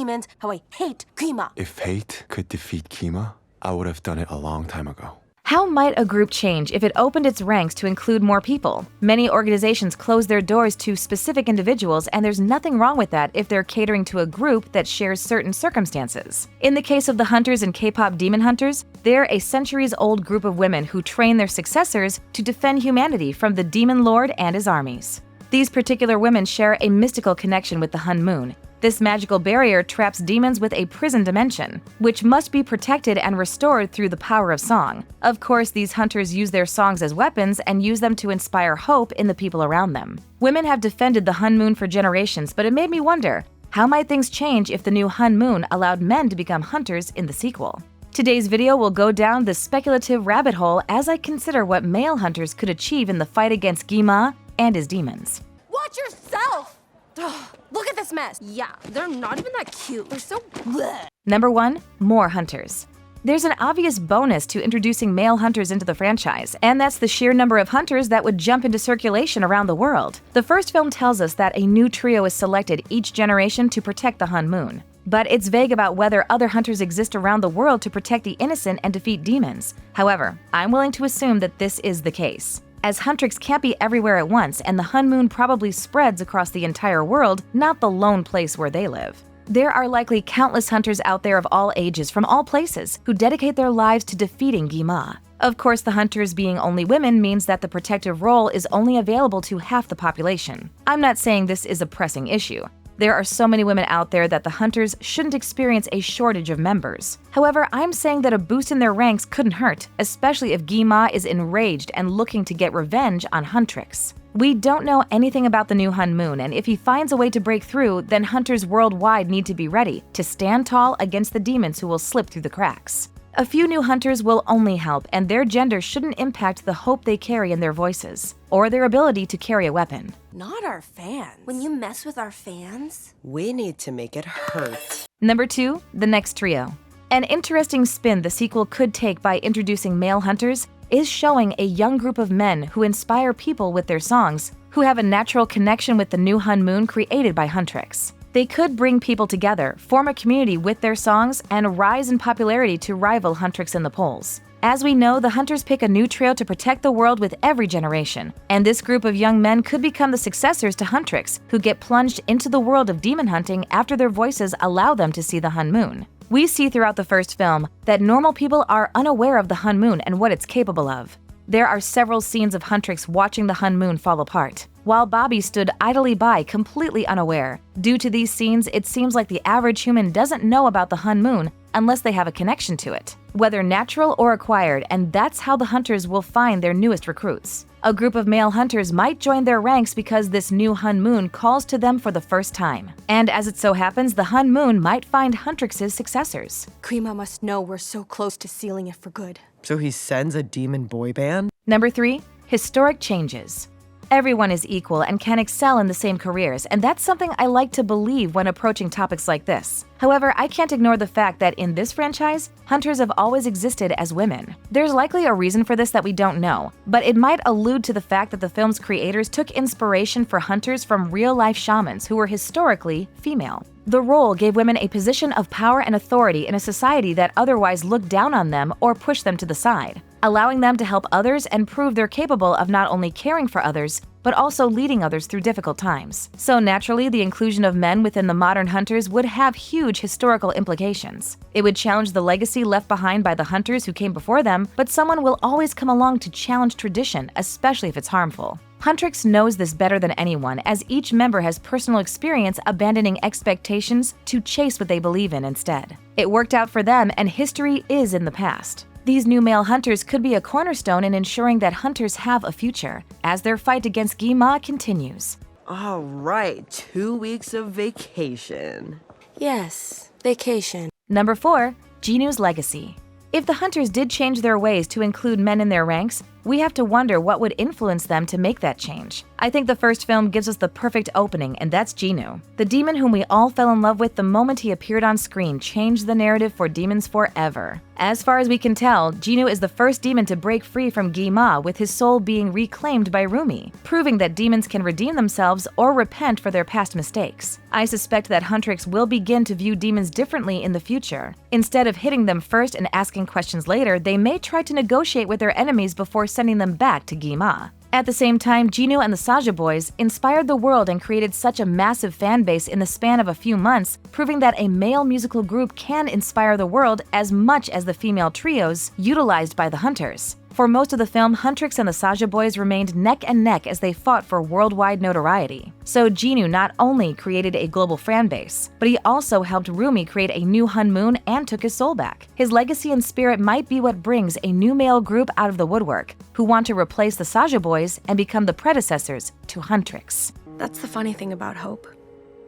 demons, how I hate Gwi-Ma. If hate could defeat Gwi-Ma, I would have done it a long time ago. How might a group change if it opened its ranks to include more people? Many organizations close their doors to specific individuals, and there's nothing wrong with that if they're catering to a group that shares certain circumstances. In the case of the hunters and K-pop demon hunters, they're a centuries-old group of women who train their successors to defend humanity from the demon lord and his armies. These particular women share a mystical connection with the Honmoon. This magical barrier traps demons with a prison dimension, which must be protected and restored through the power of song. Of course, these hunters use their songs as weapons and use them to inspire hope in the people around them. Women have defended the Honmoon for generations, but it made me wonder, how might things change if the new Honmoon allowed men to become hunters in the sequel? Today's video will go down the speculative rabbit hole as I consider what male hunters could achieve in the fight against Gwi-Ma and his demons. Watch yourself! Ugh, look at this mess. Yeah, they're not even that cute. They're so bleh. Number 1. More hunters. There's an obvious bonus to introducing male hunters into the franchise, and that's the sheer number of hunters that would jump into circulation around the world. The first film tells us that a new trio is selected each generation to protect the Honmoon. But it's vague about whether other hunters exist around the world to protect the innocent and defeat demons. However, I'm willing to assume that this is the case, as Huntrix can't be everywhere at once, and the Honmoon probably spreads across the entire world, not the lone place where they live. There are likely countless hunters out there of all ages from all places who dedicate their lives to defeating Gwi-Ma. Of course, the hunters being only women means that the protective role is only available to half the population. I'm not saying this is a pressing issue. There are so many women out there that the hunters shouldn't experience a shortage of members. However, I'm saying that a boost in their ranks couldn't hurt, especially if Gwi-Ma is enraged and looking to get revenge on Huntrix. We don't know anything about the new Honmoon, and if he finds a way to break through, then hunters worldwide need to be ready to stand tall against the demons who will slip through the cracks. A few new hunters will only help, and their gender shouldn't impact the hope they carry in their voices, or their ability to carry a weapon. Not our fans. When you mess with our fans, we need to make it hurt. Number 2. The next trio. An interesting spin the sequel could take by introducing male hunters is showing a young group of men who inspire people with their songs, who have a natural connection with the new Honmoon created by Huntrix. They could bring people together, form a community with their songs, and rise in popularity to rival Huntrix in the polls. As we know, the hunters pick a new trio to protect the world with every generation, and this group of young men could become the successors to Huntrix, who get plunged into the world of demon hunting after their voices allow them to see the Honmoon. We see throughout the first film that normal people are unaware of the Honmoon and what it's capable of. There are several scenes of Huntrix watching the Honmoon fall apart, while Bobby stood idly by, completely unaware. Due to these scenes, it seems like the average human doesn't know about the Honmoon unless they have a connection to it, whether natural or acquired, and that's how the hunters will find their newest recruits. A group of male hunters might join their ranks because this new Honmoon calls to them for the first time. And as it so happens, the Honmoon might find Huntrix's successors. Gwi-Ma must know we're so close to sealing it for good. So he sends a demon boy band? Number 3. Historic changes. Everyone is equal and can excel in the same careers, and that's something I like to believe when approaching topics like this. However, I can't ignore the fact that in this franchise, hunters have always existed as women. There's likely a reason for this that we don't know, but it might allude to the fact that the film's creators took inspiration for hunters from real-life shamans who were historically female. The role gave women a position of power and authority in a society that otherwise looked down on them or pushed them to the side, allowing them to help others and prove they're capable of not only caring for others, but also leading others through difficult times. So naturally, the inclusion of men within the modern hunters would have huge historical implications. It would challenge the legacy left behind by the hunters who came before them, but someone will always come along to challenge tradition, especially if it's harmful. Huntrix knows this better than anyone, as each member has personal experience abandoning expectations to chase what they believe in instead. It worked out for them, and history is in the past. These new male hunters could be a cornerstone in ensuring that hunters have a future, as their fight against Gwi-Ma continues. All right, 2 weeks of vacation. Yes, vacation. Number 4. Jinu's legacy. If the hunters did change their ways to include men in their ranks, We have to wonder what would influence them to make that change. I think the first film gives us the perfect opening, and that's Jinwoo. The demon whom we all fell in love with the moment he appeared on screen changed the narrative for demons forever. As far as we can tell, Jinwoo is the first demon to break free from Gwi-Ma, with his soul being reclaimed by Rumi, proving that demons can redeem themselves or repent for their past mistakes. I suspect that Huntrix will begin to view demons differently in the future. Instead of hitting them first and asking questions later, they may try to negotiate with their enemies before sending them back to Gwi-Ma. At the same time, Jinwoo and the Saja Boys inspired the world and created such a massive fan base in the span of a few months, proving that a male musical group can inspire the world as much as the female trios utilized by the Hunters. For most of the film, Huntrix and the Saja Boys remained neck and neck as they fought for worldwide notoriety. So Jinwoo not only created a global fan base, but he also helped Rumi create a new Honmoon and took his soul back. His legacy and spirit might be what brings a new male group out of the woodwork, who want to replace the Saja Boys and become the predecessors to Huntrix. That's the funny thing about hope.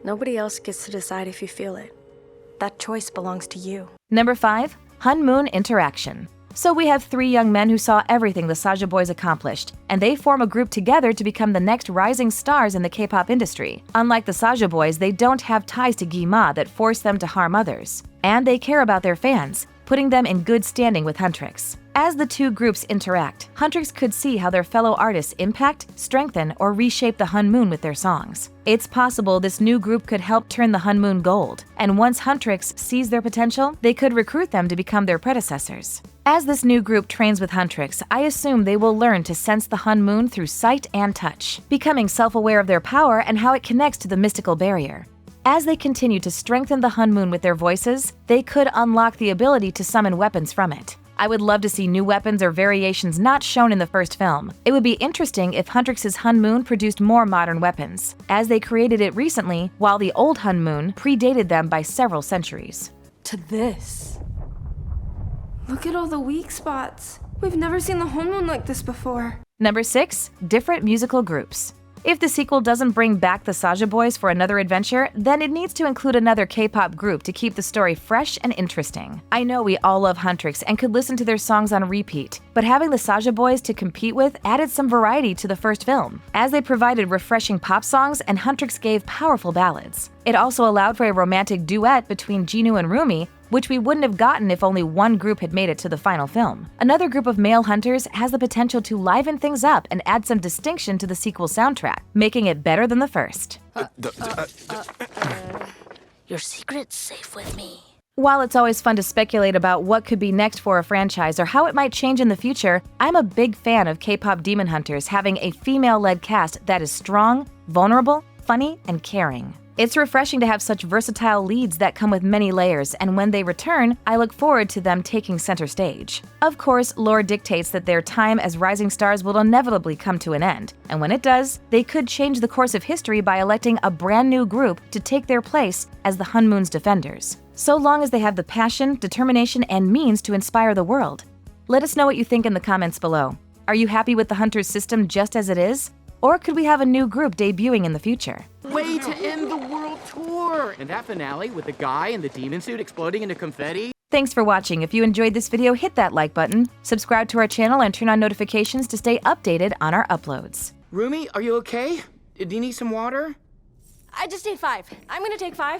Nobody else gets to decide if you feel it. That choice belongs to you. Number 5. Honmoon Interaction. So we have 3 young men who saw everything the Saja Boys accomplished, and they form a group together to become the next rising stars in the K-pop industry. Unlike the Saja Boys, they don't have ties to Gwi-Ma that force them to harm others. And they care about their fans, putting them in good standing with Huntrix. As the two groups interact, Huntrix could see how their fellow artists impact, strengthen, or reshape the Honmoon with their songs. It's possible this new group could help turn the Honmoon gold, and once Huntrix sees their potential, they could recruit them to become their predecessors. As this new group trains with Huntrix, I assume they will learn to sense the Honmoon through sight and touch, becoming self-aware of their power and how it connects to the mystical barrier. As they continue to strengthen the Honmoon with their voices, they could unlock the ability to summon weapons from it. I would love to see new weapons or variations not shown in the first film. It would be interesting if Huntrix's Honmoon produced more modern weapons, as they created it recently, while the old Honmoon predated them by several centuries. To this. Look at all the weak spots. We've never seen the Honmoon like this before. Number 6. Different musical groups. If the sequel doesn't bring back the Saja Boys for another adventure, then it needs to include another K-pop group to keep the story fresh and interesting. I know we all love Huntrix and could listen to their songs on repeat, but having the Saja Boys to compete with added some variety to the first film, as they provided refreshing pop songs and Huntrix gave powerful ballads. It also allowed for a romantic duet between Jinwoo and Rumi, which we wouldn't have gotten if only one group had made it to the final film. Another group of male hunters has the potential to liven things up and add some distinction to the sequel soundtrack, making it better than the first. Your secret's safe with me. While it's always fun to speculate about what could be next for a franchise or how it might change in the future, I'm a big fan of K-pop demon hunters having a female-led cast that is strong, vulnerable, funny, and caring. It's refreshing to have such versatile leads that come with many layers, and when they return, I look forward to them taking center stage. Of course, lore dictates that their time as rising stars will inevitably come to an end, and when it does, they could change the course of history by electing a brand new group to take their place as the Honmoon's defenders, so long as they have the passion, determination, and means to inspire the world. Let us know what you think in the comments below. Are you happy with the Hunters system just as it is? Or could we have a new group debuting in the future? Way to end the world tour! And that finale with the guy in the demon suit exploding into confetti? Thanks for watching. If you enjoyed this video, hit that like button, subscribe to our channel, and turn on notifications to stay updated on our uploads. Rumi, are you okay? Do you need some water? I just ate 5. I'm gonna take 5.